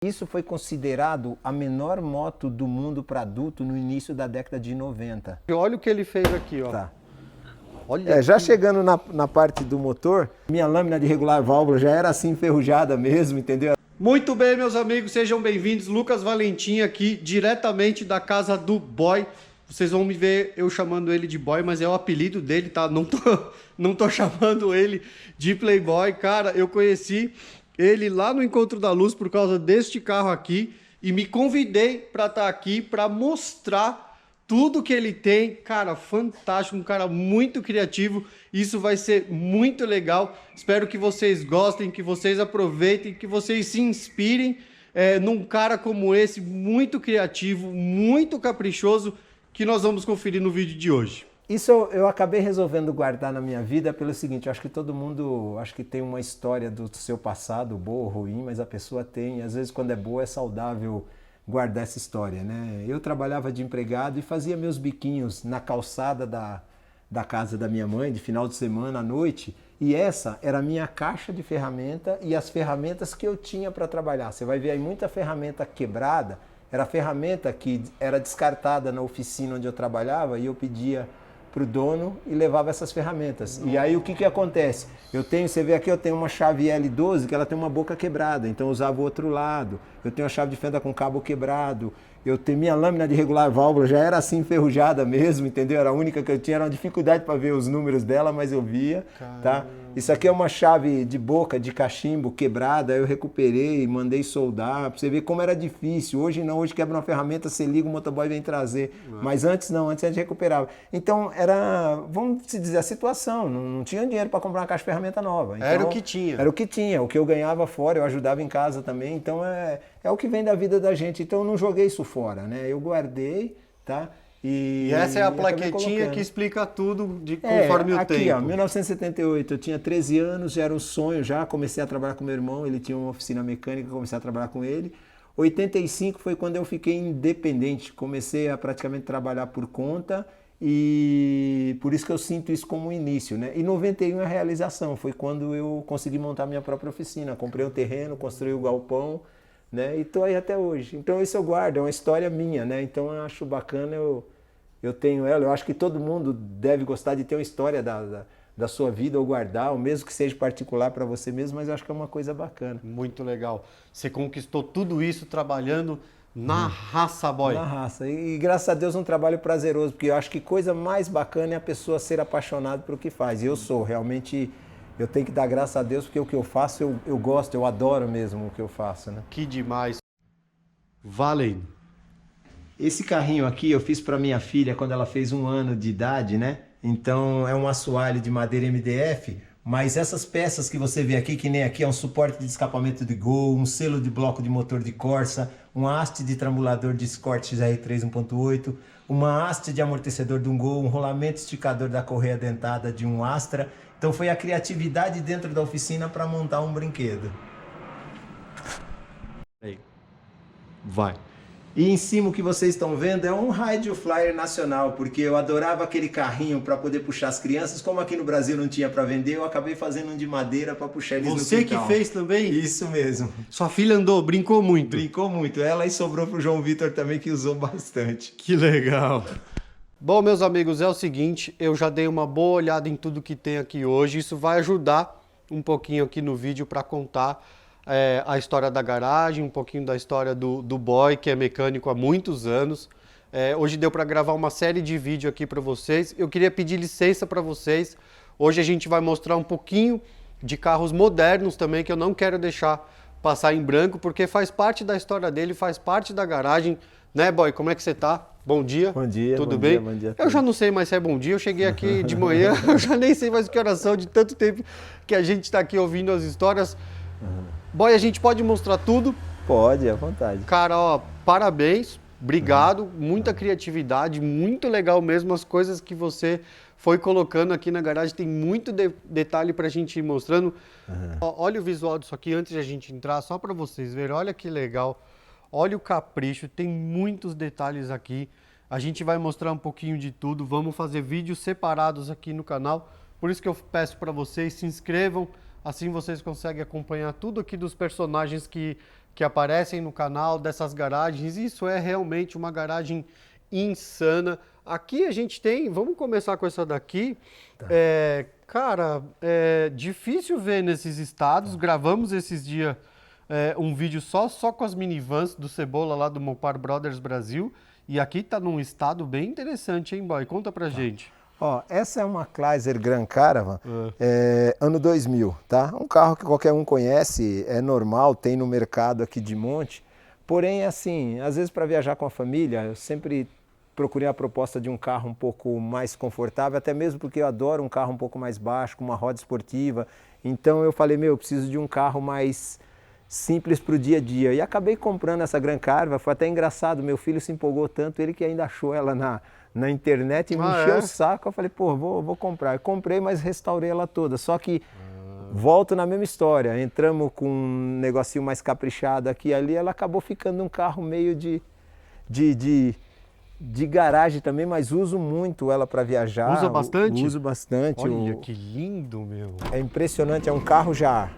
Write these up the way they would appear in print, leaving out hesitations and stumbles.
Isso foi considerado a menor moto do mundo para adulto no início da década de 90. Olha o que ele fez aqui, ó. Tá. Olha Já chegando na parte do motor, minha lâmina de regular válvula já era assim enferrujada mesmo, entendeu? Muito bem, meus amigos, sejam bem-vindos. Lucas Valentim aqui, diretamente da casa do Boy. Vocês vão me ver eu chamando ele de Boy, mas é o apelido dele, tá? Não tô chamando ele de Playboy. Cara, eu conheci ele lá no Encontro da Luz por causa deste carro aqui e me convidei para estar aqui para mostrar tudo que ele tem. Cara, fantástico, um cara muito criativo. Isso vai ser muito legal. Espero que vocês gostem, que vocês aproveitem, que vocês se inspirem num cara como esse, muito criativo, muito caprichoso, que nós vamos conferir no vídeo de hoje. Isso eu acabei resolvendo guardar na minha vida pelo seguinte: eu acho que todo mundo tem uma história do seu passado, boa ou ruim, mas a pessoa tem, às vezes quando é boa é saudável guardar essa história, né? Eu trabalhava de empregado e fazia meus biquinhos na calçada da casa da minha mãe, de final de semana à noite, e essa era a minha caixa de ferramenta e as ferramentas que eu tinha para trabalhar. Você vai ver aí muita ferramenta quebrada, era ferramenta que era descartada na oficina onde eu trabalhava e eu pedia para o dono e levava essas ferramentas. E aí o que acontece? Você vê aqui, eu tenho uma chave L12 que ela tem uma boca quebrada, então eu usava o outro lado. Eu tenho a chave de fenda com cabo quebrado. Eu tenho minha lâmina de regular válvula, já era assim enferrujada mesmo, entendeu? Era a única que eu tinha, era uma dificuldade para ver os números dela, mas eu via, tá? Isso aqui é uma chave de boca, de cachimbo quebrada, eu recuperei, mandei soldar, para você ver como era difícil. Hoje não, hoje quebra uma ferramenta, você liga, o motoboy vem trazer. Mas antes não, antes a gente recuperava. Então era, vamos dizer, a situação, não tinha dinheiro para comprar uma caixa de ferramenta nova. Então, era o que tinha. Era o que tinha, o que eu ganhava fora, eu ajudava em casa também, então é o que vem da vida da gente. Então eu não joguei isso fora, né? Eu guardei, tá? E essa é a plaquetinha que explica tudo conforme o tempo. Aqui, ó, 1978, eu tinha 13 anos, já era um sonho, já comecei a trabalhar com meu irmão, ele tinha uma oficina mecânica, comecei a trabalhar com ele. 85 foi quando eu fiquei independente, comecei a praticamente trabalhar por conta e por isso que eu sinto isso como um início, né? E 91 é a realização, foi quando eu consegui montar minha própria oficina, comprei um terreno, construí o galpão, né? E tô aí até hoje. Então isso eu guardo, é uma história minha, né? Então eu acho bacana, eu tenho ela. Eu acho que todo mundo deve gostar de ter uma história da sua vida ou guardar, ou mesmo que seja particular para você mesmo, mas eu acho que é uma coisa bacana. Muito legal. Você conquistou tudo isso trabalhando na raça, Boy. Na raça. E graças a Deus um trabalho prazeroso, porque eu acho que coisa mais bacana é a pessoa ser apaixonada pelo que faz. E eu sou, realmente. Eu tenho que dar graças a Deus, porque o que eu faço, eu gosto, eu adoro mesmo o que eu faço, né? Que demais. Valendo. Esse carrinho aqui eu fiz para minha filha quando ela fez 1 ano de idade, né? Então é um assoalho de madeira MDF, mas essas peças que você vê aqui, que nem aqui, é um suporte de escapamento de Gol, um selo de bloco de motor de Corsa, uma haste de trambulador de Escort XR3 1.8, uma haste de amortecedor de um Gol, um rolamento esticador da correia dentada de um Astra. Então foi a criatividade dentro da oficina para montar um brinquedo. Aí. Vai. E em cima o que vocês estão vendo é um Rádio Flyer nacional, porque eu adorava aquele carrinho para poder puxar as crianças. Como aqui no Brasil não tinha para vender, eu acabei fazendo um de madeira para puxar eles no quintal. Você que fez também? Isso mesmo. Sua filha andou, brincou muito. Brincou muito. Ela e sobrou pro João Vitor também, que usou bastante. Que legal. Bom, meus amigos, é o seguinte, eu já dei uma boa olhada em tudo que tem aqui hoje. Isso vai ajudar um pouquinho aqui no vídeo para contar a história da garagem, um pouquinho da história do Boy, que é mecânico há muitos anos. Hoje deu para gravar uma série de vídeos aqui para vocês. Eu queria pedir licença para vocês. Hoje a gente vai mostrar um pouquinho de carros modernos também, que eu não quero deixar passar em branco, porque faz parte da história dele, faz parte da garagem. Né, Boy? Como é que você tá? Bom dia. Bom dia. Tudo bem? Bom dia. Eu já não sei mais se é bom dia. Eu cheguei aqui de manhã, eu já nem sei mais que horas são, de tanto tempo que a gente está aqui ouvindo as histórias. Boy, a gente pode mostrar tudo? Pode, à vontade. Cara, ó, parabéns, obrigado, muita criatividade, muito legal mesmo as coisas que você foi colocando aqui na garagem, tem muito detalhe pra gente ir mostrando. Ó, olha o visual disso aqui antes de a gente entrar, só para vocês verem, olha que legal. Olha o capricho, tem muitos detalhes aqui. A gente vai mostrar um pouquinho de tudo, vamos fazer vídeos separados aqui no canal. Por isso que eu peço para vocês, se inscrevam, assim vocês conseguem acompanhar tudo aqui dos personagens que que aparecem no canal dessas garagens. Isso é realmente uma garagem insana. Aqui a gente tem, vamos começar com essa daqui. Tá. Cara, é difícil ver nesses estados. Gravamos esses dias um vídeo só com as minivans do Cebola lá do Mopar Brothers Brasil. E aqui tá num estado bem interessante, hein, boy? Conta pra gente. Ó, essa é uma Chrysler Grand Caravan, ano 2000, tá? Um carro que qualquer um conhece, é normal, tem no mercado aqui de monte. Porém, assim, às vezes para viajar com a família, eu sempre procurei a proposta de um carro um pouco mais confortável, até mesmo porque eu adoro um carro um pouco mais baixo, com uma roda esportiva. Então eu falei, eu preciso de um carro mais simples para o dia a dia. E acabei comprando essa Grand Caravan, foi até engraçado, meu filho se empolgou tanto, ele que ainda achou ela na internet e me encheu o saco. Eu falei, vou comprar. Eu comprei, mas restaurei ela toda. Só que volto na mesma história. Entramos com um negocinho mais caprichado aqui e ali, ela acabou ficando um carro meio de garagem também, mas uso muito ela para viajar. Usa bastante? Uso bastante. Olha, que lindo, meu. É impressionante, é um carro já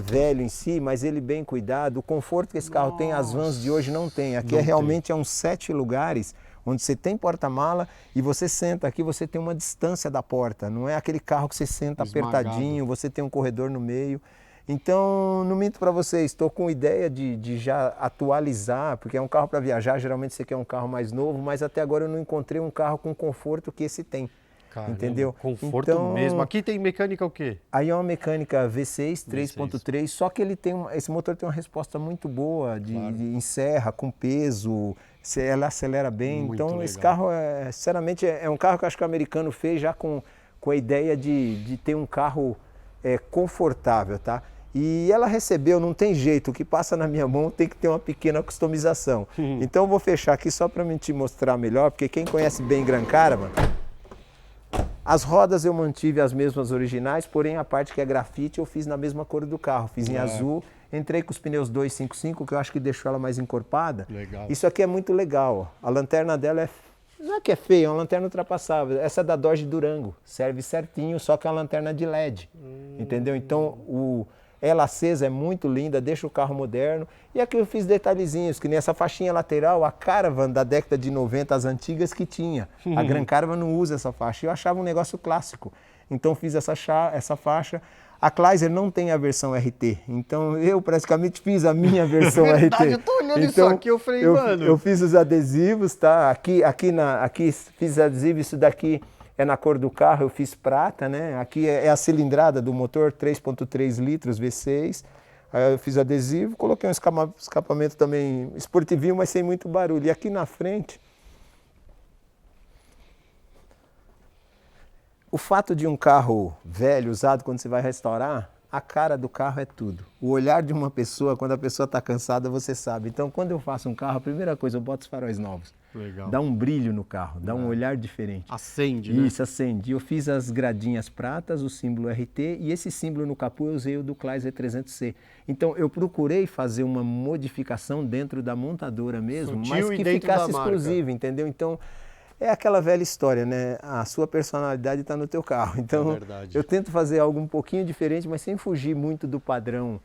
velho em si, mas ele bem cuidado. O conforto que esse carro tem, as vans de hoje não tem. Aqui realmente é uns 7 lugares, onde você tem porta-mala e você senta aqui, você tem uma distância da porta. Não é aquele carro que você senta apertadinho, você tem um corredor no meio. Então, não minto para vocês, estou com ideia de já atualizar, porque é um carro para viajar, geralmente você quer um carro mais novo, mas até agora eu não encontrei um carro com conforto que esse tem. Caramba, entendeu? Conforto então, mesmo. Aqui tem mecânica o quê? Aí é uma mecânica V6 3.3, só que esse motor tem uma resposta muito boa de encerra com peso, ela acelera bem. Muito então legal. Esse carro, sinceramente, é um carro que eu acho que o americano fez já com a ideia de ter um carro confortável, tá? E ela recebeu, não tem jeito, o que passa na minha mão tem que ter uma pequena customização. Então eu vou fechar aqui só para te mostrar melhor, porque quem conhece bem Grand Caravan, as rodas eu mantive as mesmas originais, porém a parte que é grafite eu fiz na mesma cor do carro, fiz em azul, entrei com os pneus 255, que eu acho que deixou ela mais encorpada. Legal. Isso aqui é muito legal, ó. A lanterna dela não é que é feia, é uma lanterna ultrapassável. Essa é da Dodge Durango, serve certinho, só que é uma lanterna de LED, entendeu? Então ela acesa é muito linda, deixa o carro moderno. E aqui eu fiz detalhezinhos, que nessa faixinha lateral, a Caravan da década de 90, as antigas que tinha. A Grand Caravan não usa essa faixa. Eu achava um negócio clássico. Então fiz essa faixa. A Chrysler não tem a versão RT. Então eu praticamente fiz a minha versão RT. Eu tô olhando isso aqui, eu falei, mano. Eu fiz os adesivos, tá? Aqui fiz adesivo, isso daqui é na cor do carro, eu fiz prata, né? Aqui é a cilindrada do motor, 3.3 litros V6. Aí eu fiz adesivo, coloquei um escapamento também esportivinho, mas sem muito barulho. E aqui na frente, o fato de um carro velho, usado, quando você vai restaurar, a cara do carro é tudo. O olhar de uma pessoa, quando a pessoa está cansada, você sabe. Então, quando eu faço um carro, a primeira coisa, eu boto os faróis novos. Legal. Dá um brilho no carro, dá um olhar diferente. Acende, né? Isso, acende. Eu fiz as gradinhas pratas, o símbolo RT, e esse símbolo no capô eu usei o do Chrysler 300C. Então, eu procurei fazer uma modificação dentro da montadora mesmo, Sutil, mas que ficasse exclusiva, entendeu? Então, é aquela velha história, né? A sua personalidade está no teu carro. Então, eu tento fazer algo um pouquinho diferente, mas sem fugir muito do padrão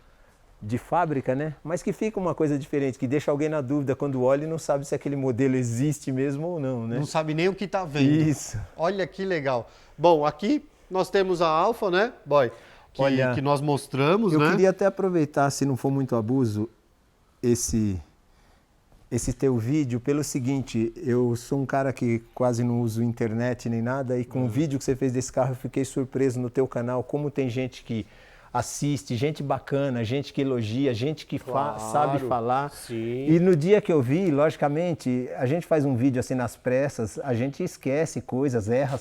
de fábrica, né? Mas que fica uma coisa diferente, que deixa alguém na dúvida quando olha e não sabe se aquele modelo existe mesmo ou não, né? Não sabe nem o que está vendo. Isso. Olha que legal. Bom, aqui nós temos a Alfa, né, boy? Que nós mostramos, né? Eu queria até aproveitar, se não for muito abuso, esse teu vídeo pelo seguinte, eu sou um cara que quase não uso internet nem nada e com o vídeo que você fez desse carro eu fiquei surpreso no teu canal, como tem gente que assiste, gente bacana, gente que elogia, gente que sabe falar. Sim. E no dia que eu vi, logicamente, a gente faz um vídeo assim nas pressas, a gente esquece coisas, erra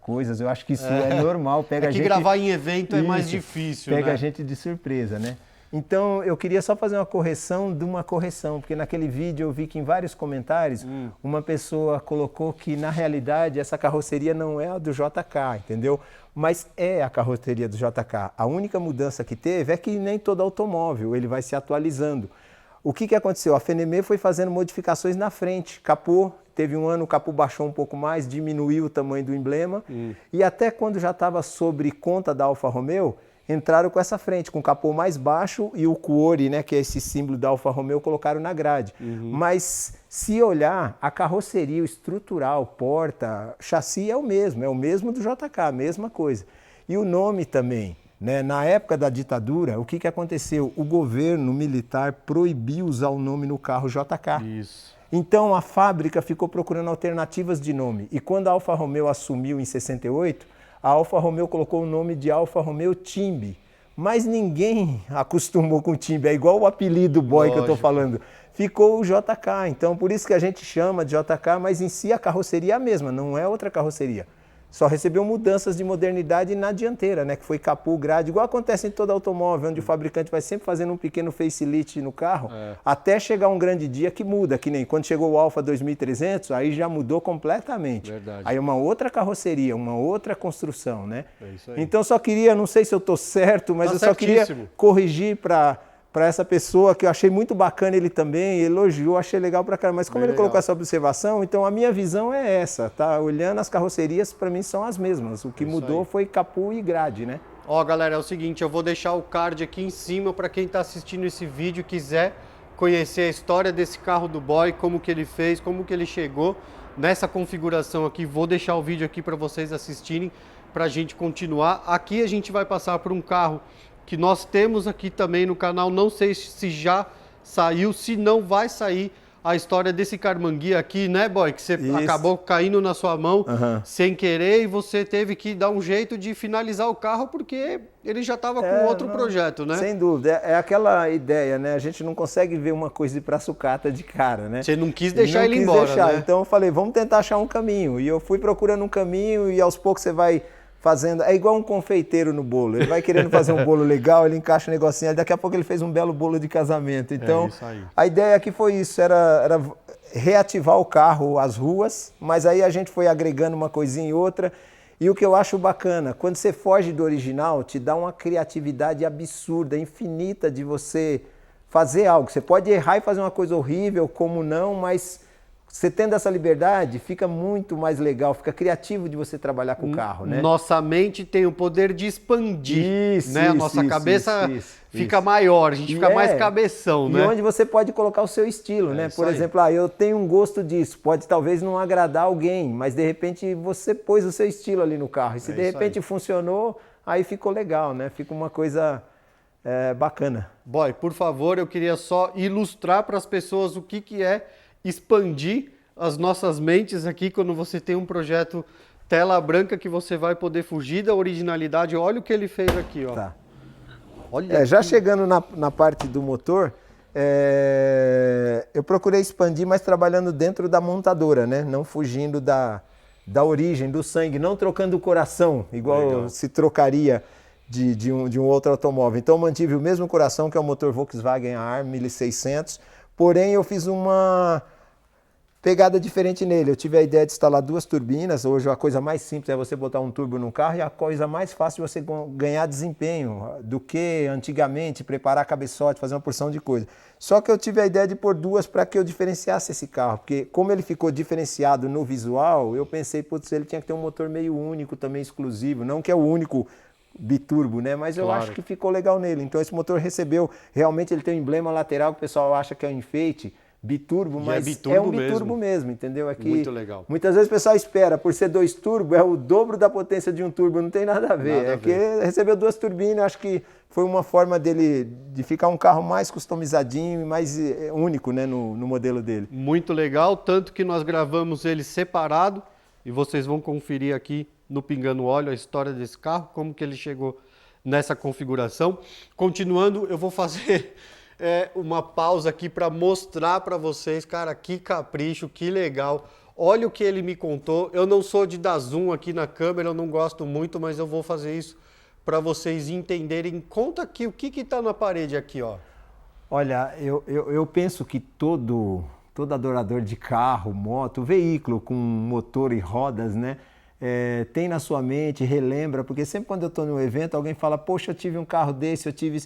coisas, eu acho que isso é normal. Pega a gente, gravar em evento é mais difícil, pega né? a gente de surpresa, né? Então, eu queria só fazer uma correção de uma correção, porque naquele vídeo eu vi que em vários comentários uma pessoa colocou que, na realidade, essa carroceria não é a do JK, entendeu? Mas é a carroceria do JK. A única mudança que teve é que nem todo automóvel, ele vai se atualizando. O que aconteceu? A Fenemé foi fazendo modificações na frente, capô, teve um ano o capô baixou um pouco mais, diminuiu o tamanho do emblema, e até quando já estava sobre conta da Alfa Romeo, entraram com essa frente, com o capô mais baixo e o cuore, né, que é esse símbolo da Alfa Romeo, colocaram na grade. Mas se olhar, a carroceria, o estrutural, porta, chassi é o mesmo do JK, a mesma coisa. E o nome também, né? Na época da ditadura, o que aconteceu? O governo militar proibiu usar o nome no carro JK. Isso. Então a fábrica ficou procurando alternativas de nome. E quando a Alfa Romeo assumiu em 68, a Alfa Romeo colocou o nome de Alfa Romeo Timbe. Mas ninguém acostumou com o Timbe, é igual o apelido boy que eu estou falando. Ficou o JK, então por isso que a gente chama de JK, mas em si a carroceria é a mesma, não é outra carroceria. Só recebeu mudanças de modernidade na dianteira, né? Que foi capô, grade, igual acontece em todo automóvel, onde o fabricante vai sempre fazendo um pequeno facelift no carro, até chegar um grande dia que muda, que nem quando chegou o Alfa 2300, aí já mudou completamente. Verdade. Aí uma outra carroceria, uma outra construção, né? É isso aí. Então só queria, não sei se eu estou certo, mas Tá eu só queria certíssimo. corrigir para essa pessoa, que eu achei muito bacana ele também, elogiou, achei legal pra caramba. Mas como ele colocou essa observação, então a minha visão é essa, tá? Olhando as carrocerias, para mim são as mesmas. O que mudou foi capô e grade, né? Ó, galera, é o seguinte, eu vou deixar o card aqui em cima para quem está assistindo esse vídeo e quiser conhecer a história desse carro do Boy, como que ele fez, como que ele chegou nessa configuração aqui. Vou deixar o vídeo aqui para vocês assistirem, para a gente continuar. Aqui a gente vai passar por um carro que nós temos aqui também no canal, não sei se já saiu, se não vai sair, a história desse Carmanguia aqui, né, Boy? Que você acabou caindo na sua mão sem querer e você teve que dar um jeito de finalizar o carro porque ele já estava com outro projeto, né? Sem dúvida, é aquela ideia, né? A gente não consegue ver uma coisa de pra sucata de cara, né? Você não quis deixar ele embora, né? Então eu falei, vamos tentar achar um caminho. E eu fui procurando um caminho e aos poucos você vai fazendo, é igual um confeiteiro no bolo, ele vai querendo fazer um bolo legal, ele encaixa um negocinho, daqui a pouco ele fez um belo bolo de casamento. Então, a ideia aqui foi isso, era reativar o carro às ruas, mas aí a gente foi agregando uma coisinha e outra, e o que eu acho bacana, quando você foge do original, te dá uma criatividade absurda, infinita de você fazer algo. Você pode errar e fazer uma coisa horrível, como não, mas você tendo essa liberdade, fica muito mais legal, fica criativo de você trabalhar com o carro, né? Nossa mente tem o poder de expandir, né? A nossa cabeça fica maior, a gente fica mais cabeção, né? E onde você pode colocar o seu estilo, né? Por exemplo, eu tenho um gosto disso, pode talvez não agradar alguém, mas de repente você pôs o seu estilo ali no carro. E se de repente funcionou, aí ficou legal, né? Fica uma coisa bacana. Boy, por favor, eu queria só ilustrar para as pessoas o que é expandir as nossas mentes aqui quando você tem um projeto tela branca que você vai poder fugir da originalidade. Olha o que ele fez aqui, ó. Tá. Olha já chegando na parte do motor, eu procurei expandir, mas trabalhando dentro da montadora, né? Não fugindo da origem, do sangue, não trocando o coração, igual se trocaria de um outro automóvel. Então eu mantive o mesmo coração, que é o motor Volkswagen ARM 1600, porém eu fiz uma pegada diferente nele. Eu tive a ideia de instalar duas turbinas. Hoje a coisa mais simples é você botar um turbo no carro, e a coisa mais fácil é você ganhar desempenho do que antigamente preparar cabeçote, fazer uma porção de coisa. Só que eu tive a ideia de pôr duas para que eu diferenciasse esse carro, porque como ele ficou diferenciado no visual, eu pensei, putz, ele tinha que ter um motor meio único, também exclusivo, não que é o único biturbo, né? Mas eu acho que ficou legal nele. Então esse motor recebeu, realmente ele tem um emblema lateral que o pessoal acha que é um enfeite, biturbo, mas é um biturbo mesmo, entendeu? É que muito legal. Muitas vezes o pessoal espera, por ser dois turbo, é o dobro da potência de um turbo, não tem nada a ver. Que recebeu duas turbinas, acho que foi uma forma dele de ficar um carro mais customizadinho e mais único, né, no modelo dele. Muito legal, tanto que nós gravamos ele separado e vocês vão conferir aqui no Pingando Óleo a história desse carro, como que ele chegou nessa configuração. Continuando, eu vou fazer uma pausa aqui para mostrar para vocês, cara, que capricho, que legal. Olha o que ele me contou. Eu não sou de dar zoom aqui na câmera, eu não gosto muito, mas eu vou fazer isso para vocês entenderem. Conta aqui o que está na parede aqui, ó. Olha, eu penso que todo adorador de carro, moto, veículo com motor e rodas, né? Tem na sua mente, relembra, porque sempre quando eu estou num evento, alguém fala, poxa, eu tive um carro desse, eu tive...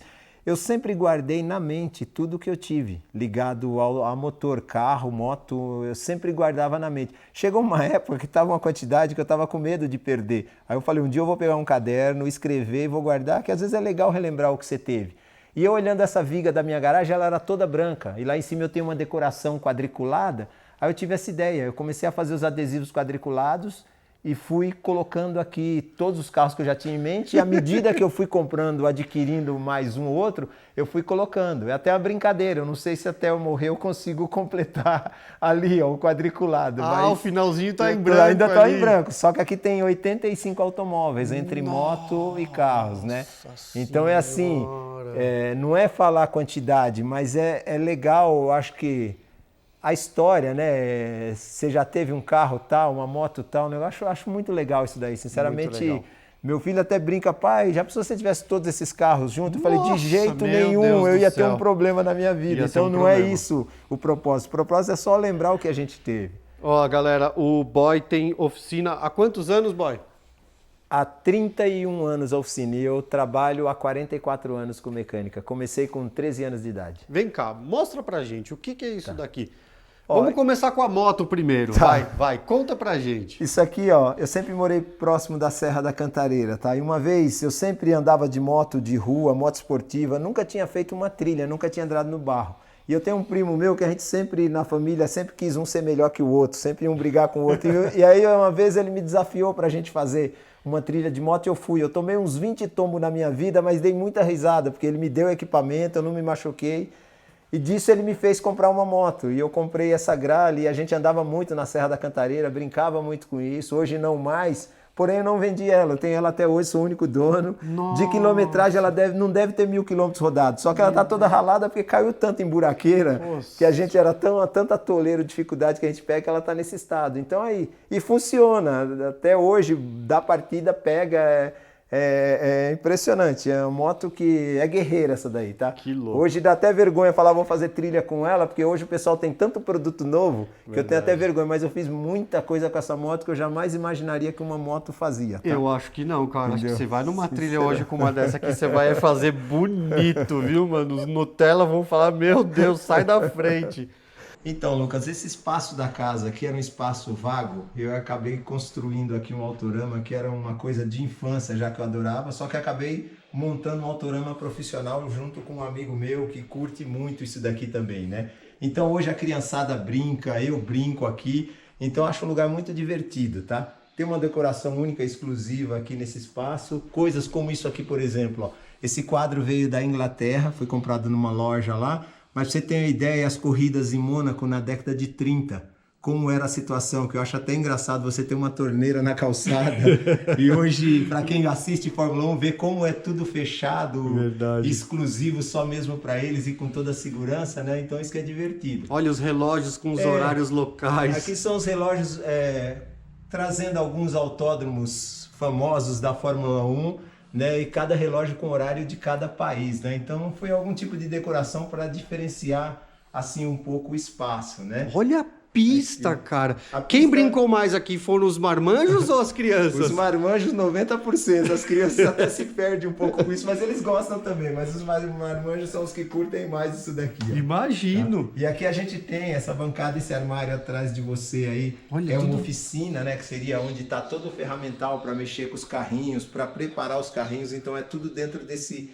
eu sempre guardei na mente tudo que eu tive, ligado a motor, carro, moto, eu sempre guardava na mente. Chegou uma época que estava uma quantidade que eu estava com medo de perder. Aí eu falei, um dia eu vou pegar um caderno, escrever e vou guardar, que às vezes é legal relembrar o que você teve. E eu olhando essa viga da minha garagem, ela era toda branca, e lá em cima eu tenho uma decoração quadriculada, aí eu tive essa ideia, eu comecei a fazer os adesivos quadriculados, e fui colocando aqui todos os carros que eu já tinha em mente, e à medida que eu fui comprando, adquirindo mais um ou outro, eu fui colocando. É até uma brincadeira, eu não sei se até eu morrer eu consigo completar ali, ó, o quadriculado. Mas o finalzinho tá em branco. Ainda tá em branco, só que aqui tem 85 automóveis, entre moto e carros, né? Então é assim, não é falar a quantidade, mas é legal, eu acho que a história, né? Você já teve um carro tal, uma moto tal, né? Eu acho muito legal isso daí. Sinceramente, meu filho até brinca, pai, já pensou se você tivesse todos esses carros juntos? Eu falei, de jeito nenhum, eu ia ter um problema na minha vida. Então não é isso o propósito. O propósito é só lembrar o que a gente teve. Ó, galera, o Boy tem oficina há quantos anos, Boy? Há 31 anos a oficina, e eu trabalho há 44 anos com mecânica. Comecei com 13 anos de idade. Vem cá, mostra pra gente, o que é isso daqui? Vamos começar com a moto primeiro, vai, conta pra gente. Isso aqui, ó, eu sempre morei próximo da Serra da Cantareira, tá? E uma vez eu sempre andava de moto de rua, moto esportiva, nunca tinha feito uma trilha, nunca tinha entrado no barro. E eu tenho um primo meu que a gente sempre, na família, sempre quis um ser melhor que o outro, sempre um brigar com o outro. E aí uma vez ele me desafiou pra gente fazer uma trilha de moto e eu fui. Eu tomei uns 20 tombos na minha vida, mas dei muita risada, porque ele me deu equipamento, eu não me machuquei. E disso ele me fez comprar uma moto, e eu comprei essa Grale, e a gente andava muito na Serra da Cantareira, brincava muito com isso, hoje não mais, porém eu não vendi ela, eu tenho ela até hoje, sou o único dono. Nossa. De quilometragem ela não deve ter 1000 quilômetros rodados, só que ela tá toda ralada porque caiu tanto em buraqueira, que a gente era tanta toleiro, dificuldade que a gente pega, que ela tá nesse estado. Então aí, e funciona, até hoje, da partida pega... É impressionante, é uma moto que é guerreira essa daí, tá? Que louco. Hoje dá até vergonha falar, vou fazer trilha com ela, porque hoje o pessoal tem tanto produto novo que eu tenho até vergonha, mas eu fiz muita coisa com essa moto que eu jamais imaginaria que uma moto fazia. Tá? Eu acho que não, cara. Entendeu? Acho que você vai numa trilha hoje com uma dessa aqui, você vai fazer bonito, viu, mano? Os Nutella vão falar, meu Deus, sai da frente. Então, Lucas, esse espaço da casa aqui era um espaço vago, eu acabei construindo aqui um autorama que era uma coisa de infância, já que eu adorava, só que acabei montando um autorama profissional junto com um amigo meu que curte muito isso daqui também, né? Então hoje a criançada brinca, eu brinco aqui, então acho um lugar muito divertido, tá? Tem uma decoração única, exclusiva aqui nesse espaço, coisas como isso aqui, por exemplo, ó. Esse quadro veio da Inglaterra, foi comprado numa loja lá, mas pra você ter uma ideia, as corridas em Mônaco na década de 30, como era a situação, que eu acho até engraçado você ter uma torneira na calçada. E hoje, para quem assiste Fórmula 1, vê como é tudo fechado, exclusivo só mesmo para eles e com toda a segurança, né? Então isso que é divertido. Olha os relógios com os horários locais. Aqui são os relógios trazendo alguns autódromos famosos da Fórmula 1, né, e cada relógio com horário de cada país, né? Então foi algum tipo de decoração para diferenciar assim um pouco o espaço, né? Olha a pista, aqui, cara. Quem brincou mais aqui foram os marmanjos ou as crianças? Os marmanjos 90%, as crianças até se perdem um pouco com isso, mas eles gostam também, mas os marmanjos são os que curtem mais isso daqui. Ó. Imagino. Tá? E aqui a gente tem essa bancada, esse armário atrás de você aí. Olha, uma oficina, né, que seria onde está todo o ferramental para mexer com os carrinhos, para preparar os carrinhos, então é tudo dentro desse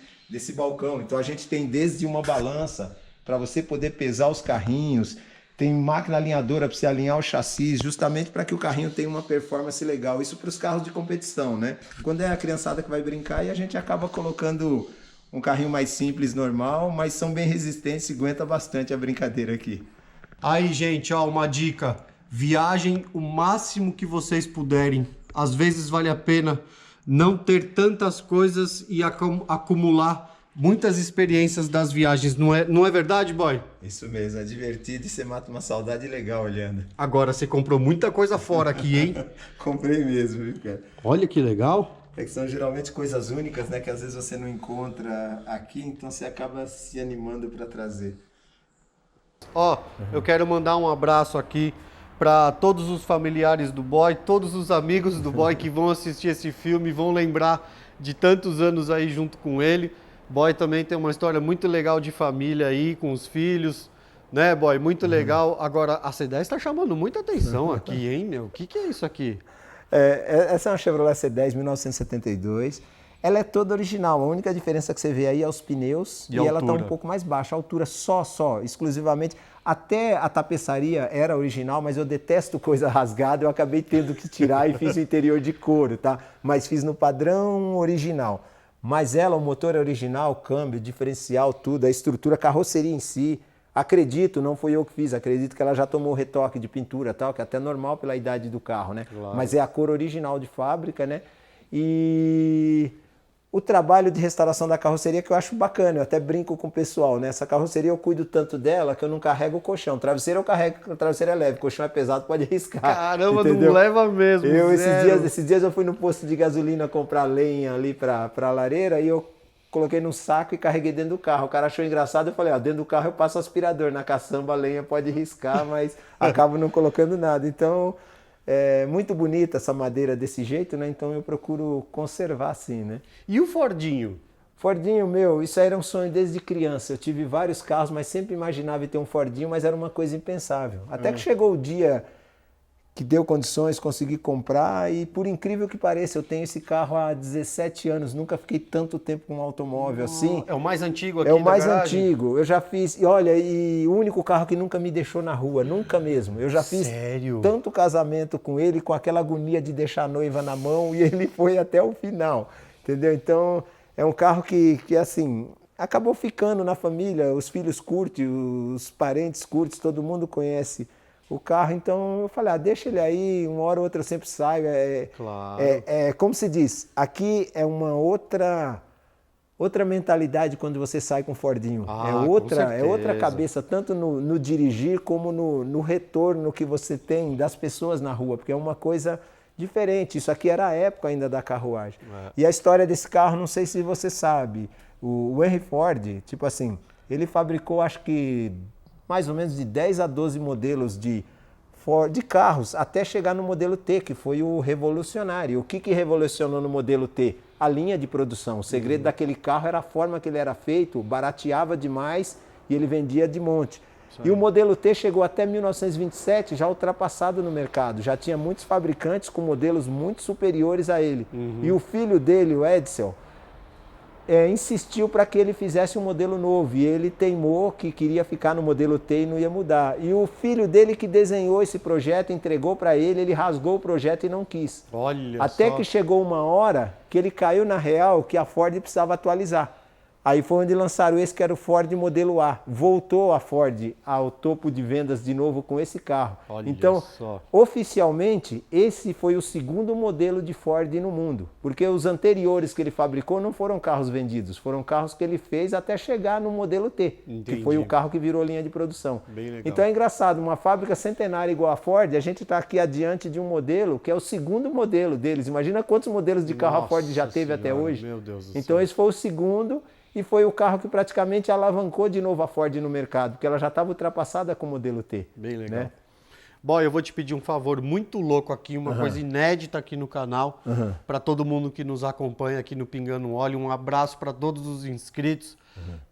balcão. Então a gente tem desde uma balança para você poder pesar os carrinhos, tem máquina alinhadora para você alinhar o chassi, justamente para que o carrinho tenha uma performance legal. Isso para os carros de competição, né? Quando é a criançada que vai brincar, e a gente acaba colocando um carrinho mais simples, normal, mas são bem resistentes e aguenta bastante a brincadeira aqui. Aí, gente, ó, uma dica. Viajem o máximo que vocês puderem. Às vezes vale a pena não ter tantas coisas e acumular muitas experiências das viagens, não é verdade, Boy? Isso mesmo, é divertido e você mata uma saudade legal olhando. Agora, você comprou muita coisa fora aqui, hein? Comprei mesmo, viu, cara? Olha que legal. É que são geralmente coisas únicas, né, que às vezes você não encontra aqui, então você acaba se animando para trazer. Ó, eu quero mandar um abraço aqui para todos os familiares do Boy, todos os amigos do Boy que vão assistir esse filme, vão lembrar de tantos anos aí junto com ele. Boy também tem uma história muito legal de família aí, com os filhos, né, Boy? Muito legal. Agora, a C10 está chamando muita atenção aqui, hein, meu? O que é isso aqui? Essa é uma Chevrolet C10 1972. Ela é toda original. A única diferença que você vê aí é os pneus e ela está um pouco mais baixa. A altura exclusivamente. Até a tapeçaria era original, mas eu detesto coisa rasgada. Eu acabei tendo que tirar e fiz o interior de couro, tá? Mas fiz no padrão original. Mas ela, o motor é original, câmbio, diferencial, tudo, a estrutura, a carroceria em si. Acredito, não fui eu que fiz, acredito que ela já tomou retoque de pintura, tal, que é até normal pela idade do carro, né? Claro. Mas é a cor original de fábrica, né? E o trabalho de restauração da carroceria que eu acho bacana, eu até brinco com o pessoal, né? Essa carroceria eu cuido tanto dela que eu não carrego o colchão. Travesseiro eu carrego, o travesseiro é leve, o colchão é pesado, pode riscar. Caramba, entendeu? Não leva mesmo. Esses dias eu fui no posto de gasolina comprar lenha ali pra lareira e eu coloquei num saco e carreguei dentro do carro. O cara achou engraçado, eu falei, dentro do carro eu passo aspirador, na caçamba a lenha pode riscar, mas acabo não colocando nada. Então, é muito bonita essa madeira desse jeito, né? Então eu procuro conservar assim, né? E o Fordinho? Fordinho, meu, isso aí era um sonho desde criança. Eu tive vários carros, mas sempre imaginava ter um Fordinho, mas era uma coisa impensável. Até que chegou o dia que deu condições, consegui comprar e por incrível que pareça, eu tenho esse carro há 17 anos, nunca fiquei tanto tempo com um automóvel assim. É o mais antigo aqui É o mais da garagem? antigo, eu já fiz, e olha, e o único carro que nunca me deixou na rua, nunca mesmo. Eu já fiz tanto casamento com ele, com aquela agonia de deixar a noiva na mão e ele foi até o final, entendeu? Então, é um carro que assim, acabou ficando na família, os filhos curtem, os parentes curtem, todo mundo conhece o carro, então eu falei, deixa ele aí, uma hora ou outra eu sempre saio. Claro. Como se diz, aqui é uma outra mentalidade quando você sai com o Fordinho. É outra cabeça, tanto no dirigir como no retorno que você tem das pessoas na rua, porque é uma coisa diferente. Isso aqui era a época ainda da carruagem. E a história desse carro, não sei se você sabe, o Henry Ford, tipo assim, ele fabricou acho que mais ou menos de 10 a 12 modelos de carros, até chegar no modelo T, que foi o revolucionário. O que revolucionou no modelo T? A linha de produção. O segredo daquele carro era a forma que ele era feito, barateava demais e ele vendia de monte. E o modelo T chegou até 1927, já ultrapassado no mercado. Já tinha muitos fabricantes com modelos muito superiores a ele. E o filho dele, o Edsel, insistiu para que ele fizesse um modelo novo e ele teimou que queria ficar no modelo T e não ia mudar. E o filho dele que desenhou esse projeto, entregou para ele rasgou o projeto e não quis. Até que chegou uma hora que ele caiu na real que a Ford precisava atualizar. Aí foi onde lançaram esse que era o Ford modelo A. Voltou a Ford ao topo de vendas de novo com esse carro. Então, oficialmente, esse foi o segundo modelo de Ford no mundo. Porque os anteriores que ele fabricou não foram carros vendidos, foram carros que ele fez até chegar no modelo T, que foi o carro que virou linha de produção. Então é engraçado, uma fábrica centenária igual a Ford, a gente está aqui adiante de um modelo que é o segundo modelo deles. Imagina quantos modelos de carro a Ford já teve até hoje. Meu Deus do céu. Então esse foi o segundo. E foi o carro que praticamente alavancou de novo a Ford no mercado, porque ela já estava ultrapassada com o modelo T. Bem legal. Né? Bom, eu vou te pedir um favor muito louco aqui, uma coisa inédita aqui no canal, para todo mundo que nos acompanha aqui no Pingando Óleo. Um abraço para todos os inscritos,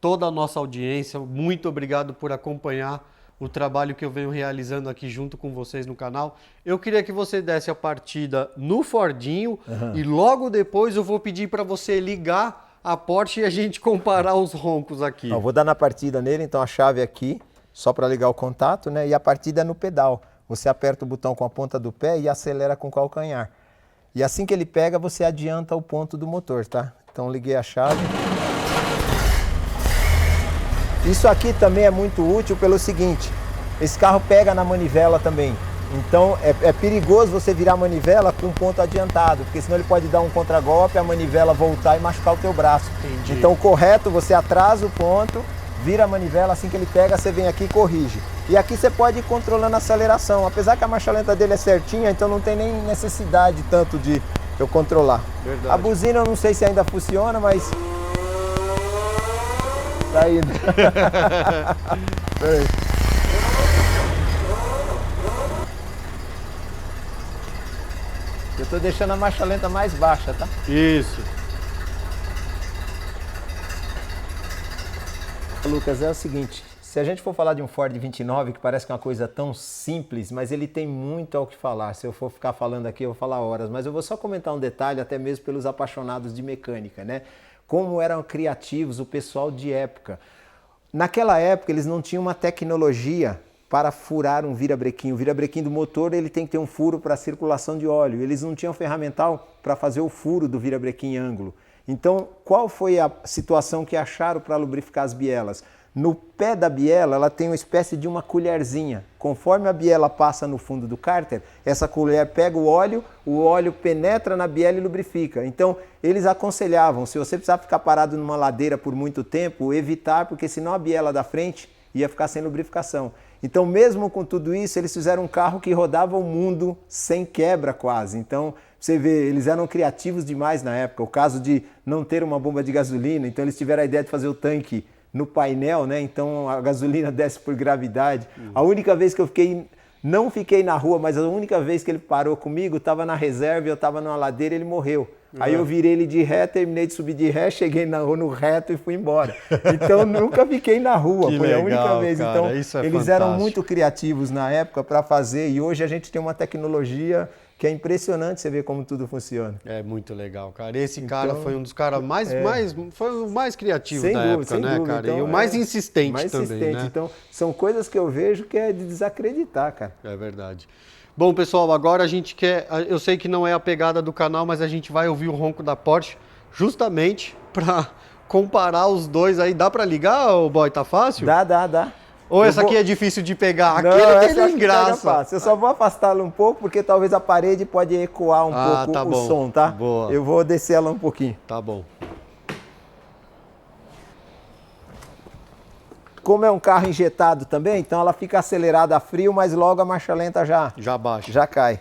toda a nossa audiência. Muito obrigado por acompanhar o trabalho que eu venho realizando aqui junto com vocês no canal. Eu queria que você desse a partida no Fordinho e logo depois eu vou pedir para você ligar a Porsche e a gente comparar os roncos aqui. Vou dar na partida nele, então a chave aqui, só para ligar o contato, né? E a partida é no pedal. Você aperta o botão com a ponta do pé e acelera com o calcanhar. E assim que ele pega, você adianta o ponto do motor, tá? Então liguei a chave. Isso aqui também é muito útil pelo seguinte, esse carro pega na manivela também. Então é perigoso você virar a manivela com um ponto adiantado, porque senão ele pode dar um contragolpe, a manivela voltar e machucar o teu braço. Entendi. Então o correto, você atrasa o ponto, vira a manivela, assim que ele pega, você vem aqui e corrige. E aqui você pode ir controlando a aceleração, apesar que a marcha lenta dele é certinha, então não tem nem necessidade tanto de eu controlar. Verdade. A buzina eu não sei se ainda funciona, mas... Tá indo. Peraí. Eu estou deixando a marcha lenta mais baixa, tá? Isso. Lucas, é o seguinte, se a gente for falar de um Ford 29, que parece que é uma coisa tão simples, mas ele tem muito ao que falar. Se eu for ficar falando aqui, eu vou falar horas, mas eu vou só comentar um detalhe, até mesmo pelos apaixonados de mecânica, né? Como eram criativos o pessoal de época. Naquela época, eles não tinham uma tecnologia para furar um virabrequim. O virabrequim do motor, ele tem que ter um furo para a circulação de óleo. Eles não tinham ferramental para fazer o furo do virabrequim em ângulo. Então, qual foi a situação que acharam para lubrificar as bielas? No pé da biela, ela tem uma espécie de uma colherzinha. Conforme a biela passa no fundo do cárter, essa colher pega o óleo penetra na biela e lubrifica. Então, eles aconselhavam, se você precisar ficar parado numa ladeira por muito tempo, evitar, porque senão a biela da frente ia ficar sem lubrificação. Então, mesmo com tudo isso, eles fizeram um carro que rodava o mundo sem quebra quase. Então, você vê, eles eram criativos demais na época. O caso de não ter uma bomba de gasolina, então eles tiveram a ideia de fazer o tanque no painel, né? Então a gasolina desce por gravidade. A única vez que eu não fiquei na rua, mas a única vez que ele parou comigo, estava na reserva, eu estava numa ladeira e ele morreu. Aí eu virei ele de ré, terminei de subir de ré, cheguei no reto e fui embora. Então nunca fiquei na rua, Que foi legal, a única vez. cara, Então isso é eles fantástico. eram muito criativos na época para fazer e hoje a gente tem uma tecnologia que é impressionante você ver como tudo funciona. É muito legal, cara. Esse cara foi um dos caras foi o mais criativo Sem da dúvida, época, sem né, dúvida. cara? Então, E o mais insistente mais também, insistente. né? Então, são coisas que eu vejo que é de desacreditar, cara. É verdade. Bom, pessoal, agora a gente eu sei que não é a pegada do canal, mas a gente vai ouvir o ronco da Porsche justamente para comparar os dois aí. Dá para ligar, ô boy? Tá fácil? Dá. Ou essa aqui é difícil de pegar? Não, Aquele essa tem acho que pega graça. fácil. Eu só vou afastá-la um pouco, porque talvez a parede pode ecoar um pouco tá o bom. som, tá? Boa. Eu vou descer ela um pouquinho. Tá bom. Como é um carro injetado também, então ela fica acelerada a frio, mas logo a marcha lenta Já baixa. já cai.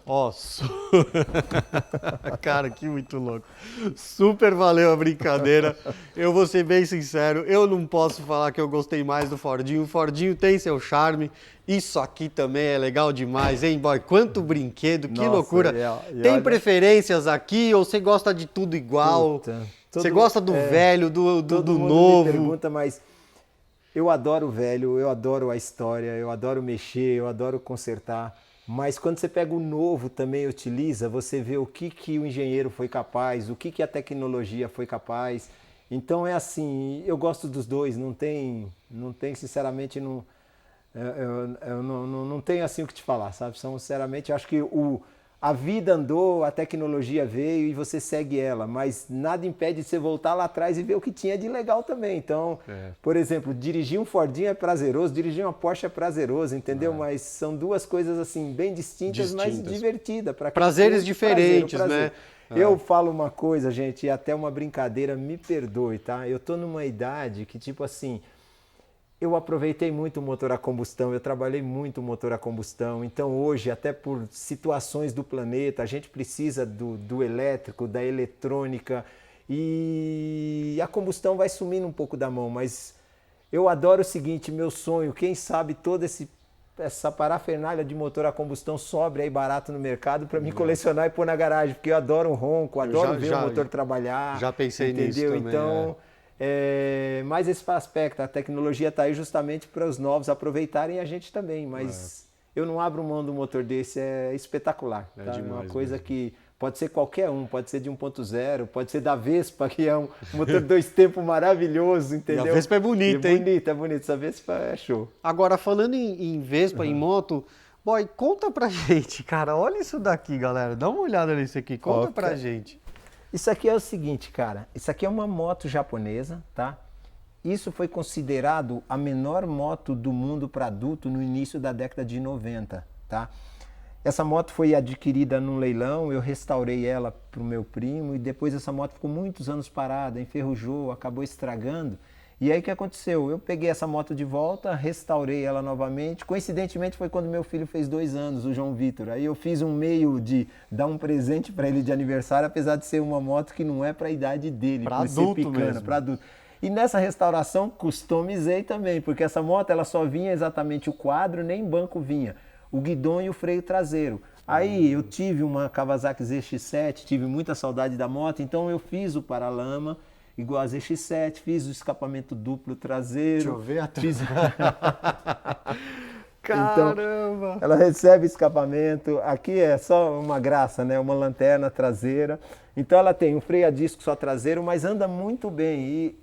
Ó, cara, que muito louco. Super valeu a brincadeira. Eu vou ser bem sincero, eu não posso falar que eu gostei mais do Fordinho. O Fordinho tem seu charme. Isso aqui também é legal demais, hein, boy? Quanto brinquedo, que Nossa, loucura. e Tem olha... preferências aqui ou você gosta de tudo igual? Você gosta do velho, do todo mundo novo? me pergunta, mas eu adoro o velho, eu adoro a história, eu adoro mexer, eu adoro consertar. Mas quando você pega o novo também utiliza, você vê o que o engenheiro foi capaz, o que a tecnologia foi capaz. Então é assim, eu gosto dos dois, não tem sinceramente, eu não tenho assim o que te falar, sabe? Sinceramente, eu acho que a vida andou, a tecnologia veio e você segue ela, mas nada impede de você voltar lá atrás e ver o que tinha de legal também. Então, por exemplo, dirigir um Fordinho é prazeroso, dirigir uma Porsche é prazeroso, entendeu? Mas são duas coisas assim bem distintas. Mas divertidas. Prazeres diferentes, né? Eu falo uma coisa, gente, e até uma brincadeira, me perdoe, tá? Eu tô numa idade que, tipo assim, eu aproveitei muito o motor a combustão, eu trabalhei muito o motor a combustão, então hoje, até por situações do planeta, a gente precisa do elétrico, da eletrônica, e a combustão vai sumindo um pouco da mão, mas eu adoro o seguinte, meu sonho, quem sabe toda essa parafernália de motor a combustão sobre aí barato no mercado para me colecionar e pôr na garagem, porque eu adoro um ronco, adoro ver o motor trabalhar. Já pensei nisso também. Então, mais esse aspecto, a tecnologia está aí justamente para os novos aproveitarem e a gente também, mas eu não abro mão do motor desse, é espetacular. É tá? demais, uma coisa mesmo. Que pode ser qualquer um, pode ser de 1.0, pode ser da Vespa, que é um motor 2 tempos maravilhoso, entendeu? E a Vespa é bonita, hein? É bonita, essa Vespa é show. Agora, falando em Vespa, em moto, Boy, conta pra gente, cara. Olha isso daqui, galera. Dá uma olhada nisso aqui. Conta pra gente. Isso aqui é o seguinte, cara. Isso aqui é uma moto japonesa, tá? Isso foi considerado a menor moto do mundo para adulto no início da década de 90, tá? Essa moto foi adquirida num leilão, eu restaurei ela para o meu primo e depois essa moto ficou muitos anos parada, enferrujou, acabou estragando. E aí o que aconteceu? Eu peguei essa moto de volta, restaurei ela novamente. Coincidentemente foi quando meu filho fez 2 anos, o João Vitor. Aí eu fiz um meio de dar um presente para ele de aniversário, apesar de ser uma moto que não é para a idade dele, para por adulto ser pequena, para adulto. E nessa restauração customizei também, porque essa moto ela só vinha exatamente o quadro, nem banco vinha. O guidão e o freio traseiro. Aí eu tive uma Kawasaki ZX-7, tive muita saudade da moto, então eu fiz o paralama igual a ZX-7, fiz o escapamento duplo traseiro. Deixa eu ver fiz... Caramba! Então, ela recebe escapamento, aqui é só uma graça, né? Uma lanterna traseira. Então ela tem um freio a disco só traseiro, mas anda muito bem. E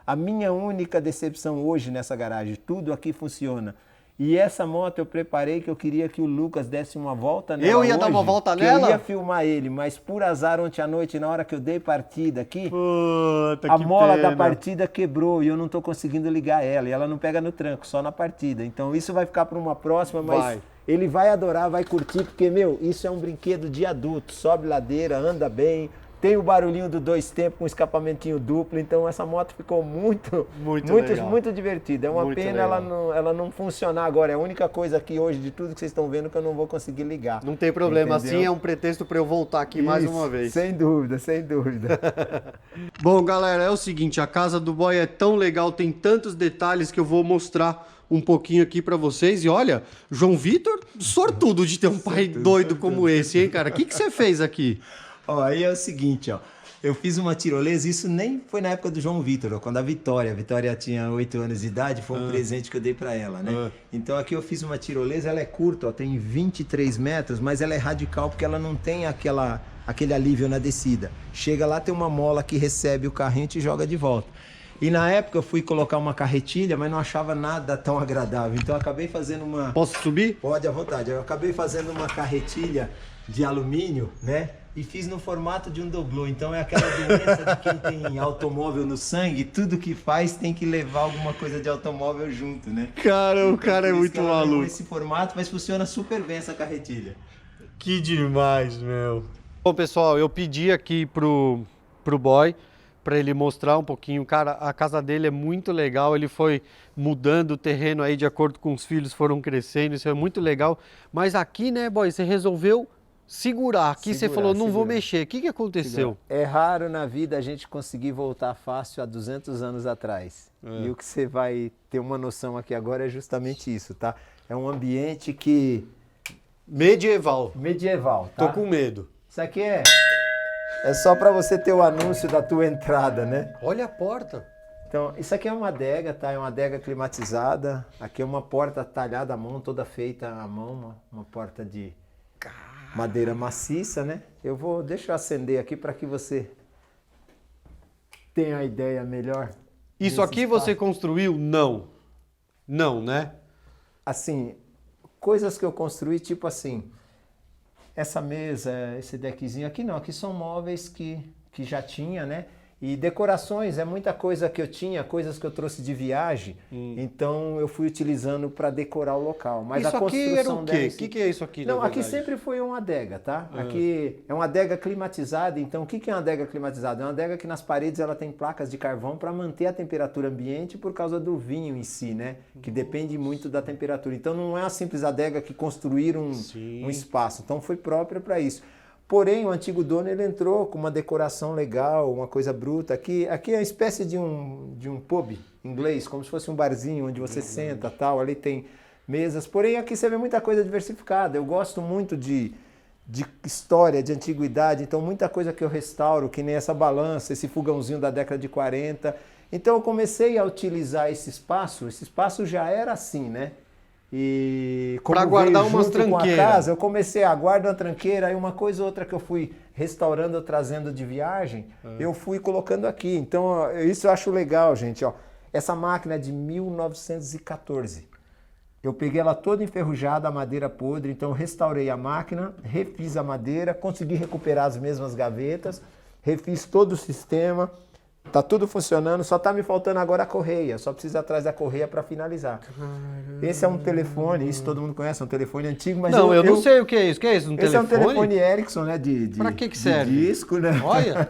a minha única decepção hoje nessa garagem, tudo aqui funciona. E essa moto eu preparei que eu queria que o Lucas desse uma volta nela. Eu ia hoje, dar uma volta nela? Eu ia filmar ele, mas por azar ontem à noite, na hora que eu dei partida aqui, puta, a que mola pena. da partida quebrou e eu não estou conseguindo ligar ela. E ela não pega no tranco, só na partida. Então isso vai ficar para uma próxima, mas ele vai adorar, vai curtir, porque, meu, isso é um brinquedo de adulto. Sobe ladeira, anda bem. Tem o barulhinho do 2 tempos com escapamentinho duplo, então essa moto ficou muito divertida. É uma muito pena ela não funcionar agora. É a única coisa aqui hoje de tudo que vocês estão vendo que eu não vou conseguir ligar. Não tem problema, entendeu? assim é um pretexto para eu voltar aqui mais uma vez. Sem dúvida, sem dúvida. Bom, galera, é o seguinte, a casa do Boy é tão legal, tem tantos detalhes que eu vou mostrar um pouquinho aqui pra vocês. E olha, João Vitor, sortudo de ter um pai doido como esse, hein, cara? O que você fez aqui? Ó, aí é o seguinte, ó. Eu fiz uma tirolesa, isso nem foi na época do João Vitor, ó, quando a Vitória tinha 8 anos de idade, foi um presente que eu dei pra ela, né? Então aqui eu fiz uma tirolesa, ela é curta, ó, tem 23 metros, mas ela é radical porque ela não tem aquele alívio na descida. Chega lá, tem uma mola que recebe o carrinho e te joga de volta. E na época eu fui colocar uma carretilha, mas não achava nada tão agradável, então eu acabei fazendo uma... Posso subir? Pode, à vontade. Eu acabei fazendo uma carretilha de alumínio, né? E fiz no formato de um doblô. Então é aquela doença de quem tem automóvel no sangue, tudo que faz tem que levar alguma coisa de automóvel junto, né? Cara, então, o cara é muito maluco. Esse formato, mas funciona super bem essa carretilha. Que demais, meu. Bom, pessoal, eu pedi aqui pro Boy para ele mostrar um pouquinho. Cara, a casa dele é muito legal, ele foi mudando o terreno aí de acordo com os filhos foram crescendo, isso é muito legal. Mas aqui, né, Boy, você resolveu segurar. Aqui você falou, não vou mexer. O que aconteceu? É raro na vida a gente conseguir voltar fácil a 200 anos atrás. E o que você vai ter uma noção aqui agora é justamente isso, tá? É um ambiente que... Medieval, tá? Tô com medo. Isso aqui é só para você ter o anúncio da tua entrada, né? Olha a porta. Então, isso aqui é uma adega, tá? É uma adega climatizada. Aqui é uma porta talhada à mão, toda feita à mão, uma porta de madeira maciça, né? Deixa eu acender aqui para que você tenha a ideia melhor. Isso aqui espaço. Você construiu? Não. Não, né? Assim, coisas que eu construí, tipo assim, essa mesa, esse deckzinho aqui não, aqui são móveis que já tinha, né? E decorações, é muita coisa que eu tinha, coisas que eu trouxe de viagem, então eu fui utilizando para decorar o local. Mas isso a construção aqui era o quê? O que é isso aqui? Não, aqui sempre foi uma adega, tá? Aqui é uma adega climatizada, então o que é uma adega climatizada? É uma adega que nas paredes ela tem placas de carvão para manter a temperatura ambiente por causa do vinho em si, né? Que depende muito da temperatura. Então não é uma simples adega que construíram um espaço, então foi própria para isso. Porém, o antigo dono ele entrou com uma decoração legal, uma coisa bruta. Aqui é uma espécie de um pub inglês, como se fosse um barzinho onde você senta tal. Ali tem mesas. Porém, aqui você vê muita coisa diversificada. Eu gosto muito de história, de antiguidade. Então, muita coisa que eu restauro, que nem essa balança, esse fogãozinho da década de 40. Então, eu comecei a utilizar esse espaço. Esse espaço já era assim, né? E como para guardar umas tranqueiras, eu comecei a guardar uma tranqueira, aí uma coisa ou outra que eu fui restaurando, trazendo de viagem, eu fui colocando aqui. Então, isso eu acho legal, gente. Ó, essa máquina é de 1914. Eu peguei ela toda enferrujada, a madeira podre, então restaurei a máquina, refiz a madeira, consegui recuperar as mesmas gavetas, refiz todo o sistema, tá tudo funcionando, só tá me faltando agora a correia, só preciso ir atrás da correia para finalizar. Caramba. Esse é um telefone, isso todo mundo conhece, é um telefone antigo, mas não, eu não sei o que é isso. Que é isso? Um esse telefone? É um telefone Ericsson, né? Pra que serve? De disco, né? Olha.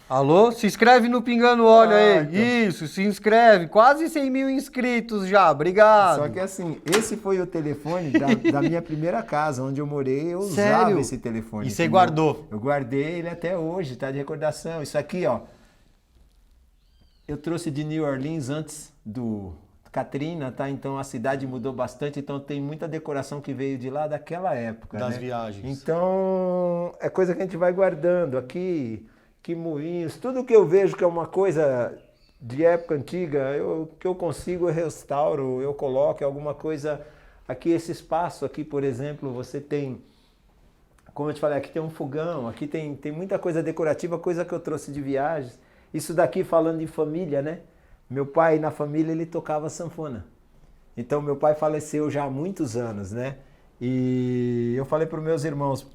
Alô? Se inscreve no Pingando Óleo aí. Então. Isso, se inscreve. Quase 100 mil inscritos já. Obrigado. Só que assim, esse foi o telefone da minha primeira casa, onde eu morei, eu usava esse telefone. E você guardou? Eu guardei ele até hoje, tá de recordação. Isso aqui, ó. Eu trouxe de New Orleans antes do Katrina, tá? Então a cidade mudou bastante, então tem muita decoração que veio de lá daquela época, das viagens. Então é coisa que a gente vai guardando aqui, que moinhos, tudo que eu vejo que é uma coisa de época antiga, que eu consigo eu restauro, eu coloco alguma coisa aqui. Esse espaço aqui, por exemplo, você tem, como eu te falei, aqui tem um fogão, aqui tem muita coisa decorativa, coisa que eu trouxe de viagens. Isso daqui falando de família, né? Meu pai, na família, ele tocava sanfona. Então, meu pai faleceu já há muitos anos, né? E eu falei para os meus irmãos,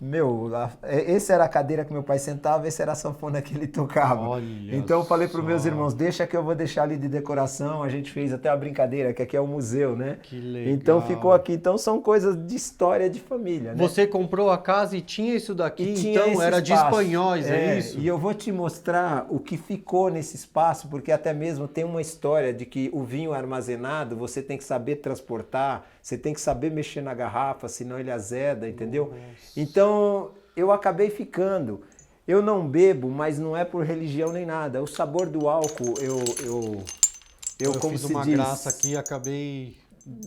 essa era a cadeira que meu pai sentava, essa era a sanfona que ele tocava. Olha, então eu falei para os meus irmãos, deixa que eu vou deixar ali de decoração. A gente fez até uma brincadeira, que aqui é o museu, né? Que legal. Então ficou aqui. Então são coisas de história de família, né? Você comprou a casa e tinha isso daqui, então era de espanhóis, é isso? E eu vou te mostrar o que ficou nesse espaço, porque até mesmo tem uma história de que o vinho armazenado, você tem que saber transportar, você tem que saber mexer na garrafa, senão ele azeda, entendeu? Nossa. Então, eu acabei ficando. Eu não bebo, mas não é por religião nem nada. O sabor do álcool, eu como fiz se uma diz... graça aqui e acabei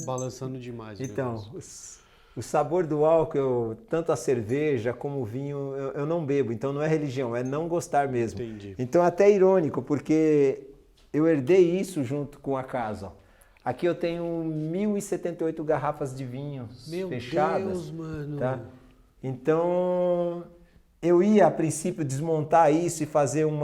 balançando demais. Então, o sabor do álcool, tanto a cerveja como o vinho, eu não bebo. Então, não é religião, é não gostar mesmo. Entendi. Então, é até irônico, porque eu herdei isso junto com a casa, ó. Aqui eu tenho 1.078 garrafas de vinho fechadas. Meu Deus, mano. Tá? Então, eu ia a princípio desmontar isso e fazer um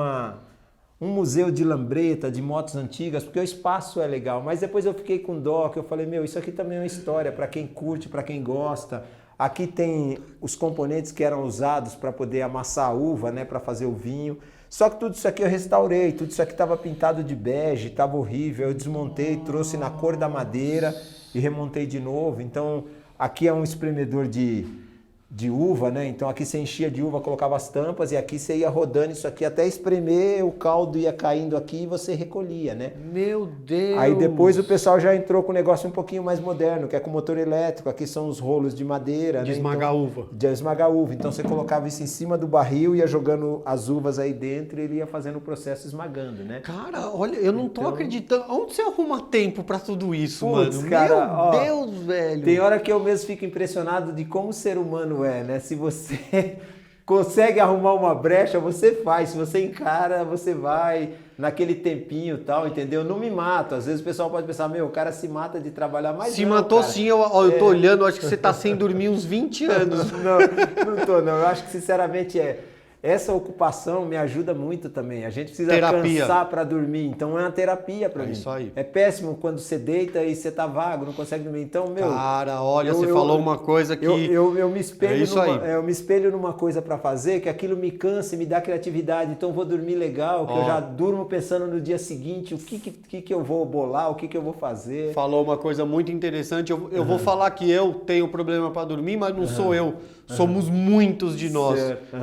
museu de lambreta, de motos antigas, porque o espaço é legal. Mas depois eu fiquei com dó, que eu falei, isso aqui também é uma história para quem curte, para quem gosta. Aqui tem os componentes que eram usados para poder amassar a uva, né, para fazer o vinho. Só que tudo isso aqui eu restaurei, tudo isso aqui estava pintado de bege, estava horrível. Eu desmontei, trouxe na cor da madeira e remontei de novo. Então aqui é um espremedor de uva, né? Então aqui você enchia de uva, colocava as tampas e aqui você ia rodando isso aqui até espremer, o caldo ia caindo aqui e você recolhia, né? Meu Deus! Aí depois o pessoal já entrou com um negócio um pouquinho mais moderno, que é com motor elétrico. Aqui são os rolos de madeira, de né? esmagar uva. De esmagar uva. Então você colocava isso em cima do barril, ia jogando as uvas aí dentro e ele ia fazendo o processo esmagando, né? Cara, olha, eu não tô acreditando. Onde você arruma tempo pra tudo isso, mano? Cara, meu Deus, velho! Tem hora que eu mesmo fico impressionado de como o ser humano é, né? Se você consegue arrumar uma brecha, você faz. Se você encara, você vai naquele tempinho e tal, entendeu? Não me mato. Às vezes o pessoal pode pensar, o cara se mata de trabalhar mais. Se matou cara. Sim, eu tô olhando, acho que você tá sem dormir uns 20 anos. Não tô, não. Eu acho que sinceramente essa ocupação me ajuda muito também. A gente precisa cansar para dormir. Então é uma terapia para mim. Isso aí. É péssimo quando você deita e você tá vago, não consegue dormir. Então, cara, olha, você falou uma coisa que... Eu me espelho eu me espelho numa coisa para fazer, que aquilo me cansa e me dá criatividade. Então eu vou dormir legal, que eu já durmo pensando no dia seguinte, o que eu vou bolar, o que eu vou fazer. Falou uma coisa muito interessante. Eu vou falar que eu tenho problema para dormir, mas não sou eu. Somos muitos de nós.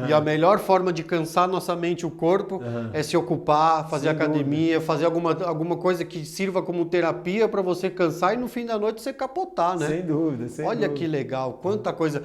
E a melhor forma de cansar nossa mente e o corpo é se ocupar, fazer academia, fazer alguma coisa que sirva como terapia para você cansar e no fim da noite você capotar, né? Sem dúvida, sem Olha dúvida. Que legal, quanta coisa.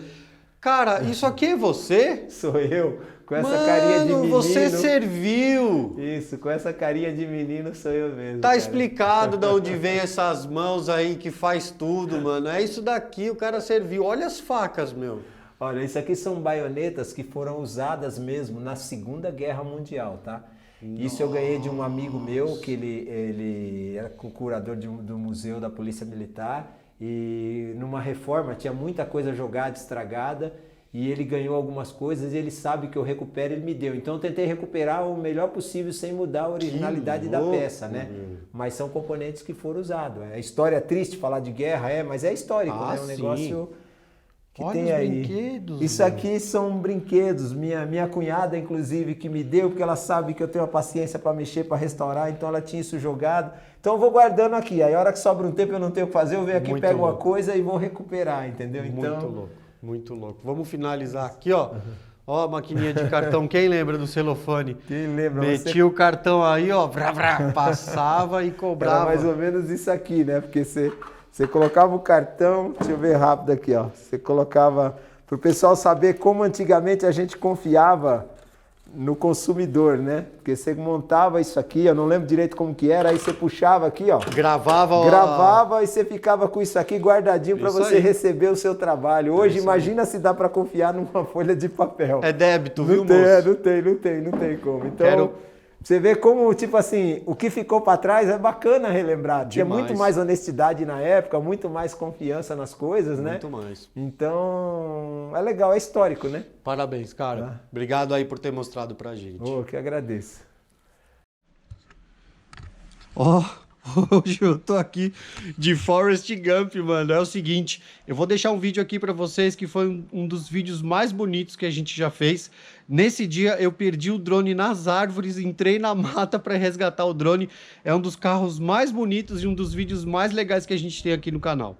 Cara, isso aqui é você? Sou eu, com essa carinha de menino. Você serviu! Isso, com essa carinha de menino sou eu mesmo. Tá explicado de onde vem essas mãos aí que faz tudo, mano. É isso daqui, o cara serviu. Olha as facas, meu. Olha, isso aqui são baionetas que foram usadas mesmo na Segunda Guerra Mundial, tá? Nossa. Isso eu ganhei de um amigo meu, que ele era curador do Museu da Polícia Militar, e numa reforma tinha muita coisa jogada, estragada, e ele ganhou algumas coisas e ele sabe que eu recupero, ele me deu. Então eu tentei recuperar o melhor possível sem mudar a originalidade da peça, né? Mas são componentes que foram usados. É história triste falar de guerra, mas é histórico, né? É um negócio que olha tem os aí. brinquedos. Isso aqui são brinquedos. Minha cunhada, inclusive, que me deu, porque ela sabe que eu tenho a paciência para mexer, para restaurar, então ela tinha isso jogado. Então eu vou guardando aqui. Aí a hora que sobra um tempo eu não tenho o que fazer, eu venho aqui, pego uma coisa e vou recuperar, entendeu? Muito Então, louco, muito louco. Vamos finalizar aqui, ó. Ó a maquininha de cartão. Quem lembra do celofane? quem lembra? Metia o cartão aí, ó, passava e cobrava. Era mais ou menos isso aqui, né? Porque você colocava o cartão, deixa eu ver rápido aqui, ó. Você colocava, para o pessoal saber como antigamente a gente confiava no consumidor, né? Porque você montava isso aqui, eu não lembro direito como que era, aí você puxava aqui, ó. Gravava e você ficava com isso aqui guardadinho para você receber o seu trabalho. Hoje, imagina se dá para confiar numa folha de papel. É débito, viu, moço? Não tem como. Então, você vê como, tipo assim, o que ficou para trás é bacana relembrar. Tinha muito mais honestidade na época, muito mais confiança nas coisas, né? Muito mais. Então, é legal, é histórico, né? Parabéns, cara. Obrigado aí por ter mostrado pra gente. Que agradeço. Hoje eu tô aqui de Forrest Gump, mano. É o seguinte, eu vou deixar um vídeo aqui pra vocês que foi um dos vídeos mais bonitos que a gente já fez. Nesse dia eu perdi o drone nas árvores, entrei na mata pra resgatar o drone. É um dos carros mais bonitos e um dos vídeos mais legais que a gente tem aqui no canal.